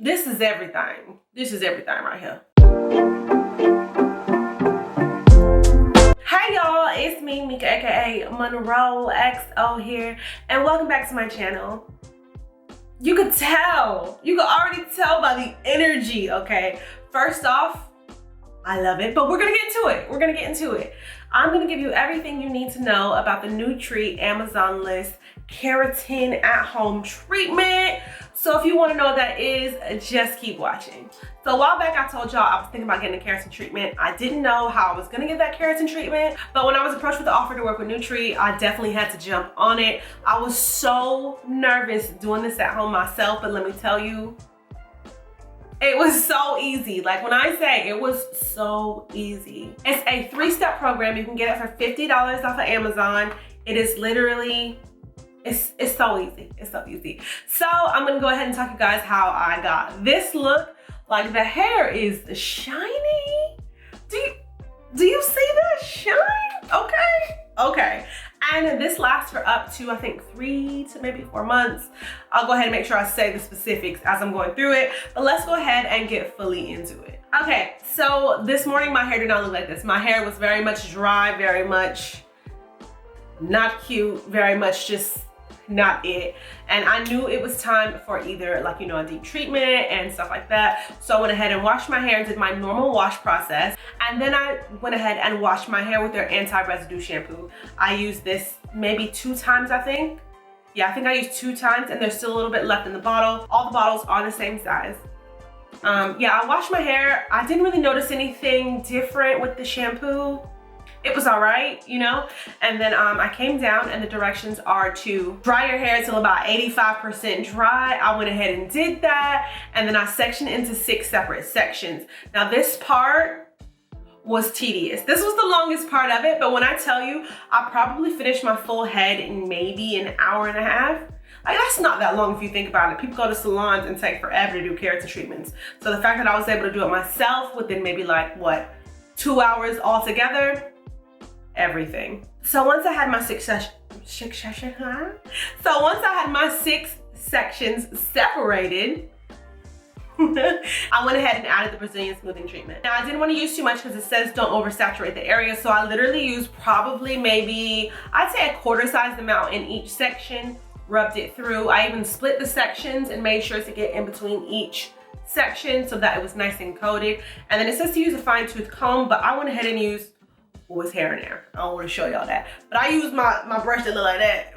This is everything. This is everything right here. Hey y'all, it's me, Mika, aka Monroe XO here, and welcome back to my channel. You could already tell by the energy, okay? First off, I love it, but we're gonna get into it. I'm gonna give you everything you need to know about the Nutri Amazon list Keratin at-home treatment. So if you wanna know what that is, just keep watching. So a while back, I told y'all I was thinking about getting a keratin treatment. I didn't know how I was gonna get that keratin treatment, but when I was approached with the offer to work with Nutri, I definitely had to jump on it. I was so nervous doing this at home myself, but let me tell you, it was so easy. Like when I say it was so easy. It's a 3-step program. You can get it for $50 off of Amazon. It is literally, it's so easy. It's so easy. So I'm gonna go ahead and talk to you guys how I got this look. Like the hair is shiny. Do you see that shine? Okay. And this lasts for up to, I think, 3 to maybe 4 months. I'll go ahead and make sure I say the specifics as I'm going through it, but let's go ahead and get fully into it. Okay, so this morning my hair did not look like this. My hair was very much dry, very much not cute, very much just not it. And I knew it was time for either like, you know, a deep treatment and stuff like that. So I went ahead and washed my hair and did my normal wash process. And then I went ahead and washed my hair with their anti-residue shampoo. I used this maybe 2 times, I think. Yeah, I think I used 2 times and there's still a little bit left in the bottle. All the bottles are the same size. Yeah, I washed my hair. I didn't really notice anything different with the shampoo. It was all right, you know? And then I came down and the directions are to dry your hair till about 85% dry. I went ahead and did that. And then I sectioned into 6 separate sections. Now this part was tedious. This was the longest part of it, but when I tell you, I probably finished my full head in maybe an hour and a half. Like that's not that long if you think about it. People go to salons and take forever to do keratin treatments. So the fact that I was able to do it myself within maybe like, what, 2 hours altogether, everything. So once I had my 6 sections separated, I went ahead and added the Brazilian smoothing treatment. Now I didn't want to use too much because it says don't oversaturate the area, so I literally used probably maybe, I'd say a quarter-sized amount in each section, rubbed it through. I even split the sections and made sure to get in between each section so that it was nice and coated. And then it says to use a fine-tooth comb, but I went ahead and used was hair in there. I don't want to show y'all that, but I used my brush that looked like that.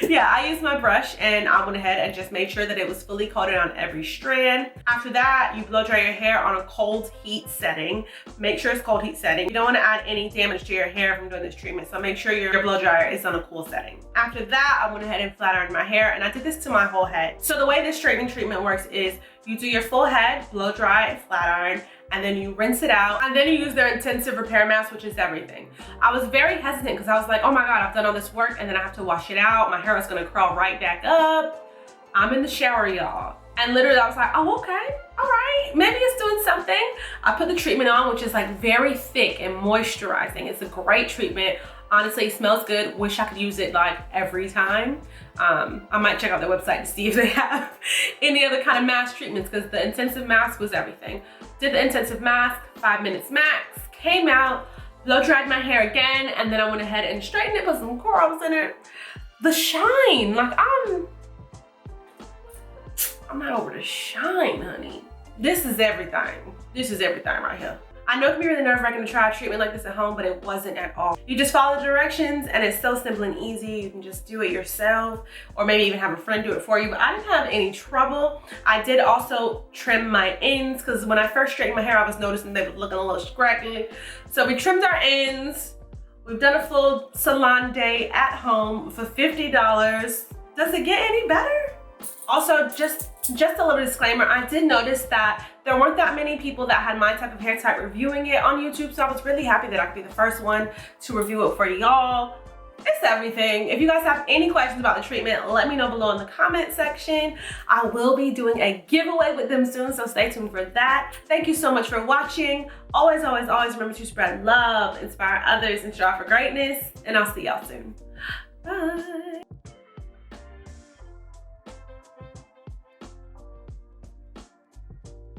Yeah, I used my brush and I went ahead and just made sure that it was fully coated on every strand. After that, you blow dry your hair on a cold heat setting. Make sure it's cold heat setting. You don't want to add any damage to your hair from doing this treatment, so make sure your blow dryer is on a cool setting. After that, I went ahead and flat ironed my hair, and I did this to my whole head. So the way this straightening treatment works is you do your full head, blow dry, flat iron, and then you rinse it out, and then you use their intensive repair mask, which is everything. I was very hesitant because I was like, oh my God, I've done all this work and then I have to wash it out. My hair is gonna curl right back up. I'm in the shower, y'all. And literally I was like, oh, okay, all right, maybe it's doing something. I put the treatment on, which is like very thick and moisturizing. It's a great treatment. Honestly, it smells good. Wish I could use it like every time. I might check out their website to see if they have any other kind of mask treatments because the intensive mask was everything. Did the intensive mask, 5 minutes max, came out, blow dried my hair again, and then I went ahead and straightened it, put some corals in it. The shine, like I'm not over the shine, honey. This is everything. This is everything right here. I know it can be really nerve-wracking to try a treatment like this at home, but it wasn't at all. You just follow the directions and it's so simple and easy. You can just do it yourself or maybe even have a friend do it for you, but I didn't have any trouble. I did also trim my ends because when I first straightened my hair, I was noticing they were looking a little scraggly. So we trimmed our ends. We've done a full salon day at home for $50. Does it get any better? Also, just a little disclaimer, I did notice that there weren't that many people that had my type of hair type reviewing it on YouTube, so I was really happy that I could be the first one to review it for y'all. It's everything. If you guys have any questions about the treatment, let me know below in the comment section. I will be doing a giveaway with them soon, so stay tuned for that. Thank you so much for watching. Always, always, always remember to spread love, inspire others, and strive for greatness, and I'll see y'all soon. Bye.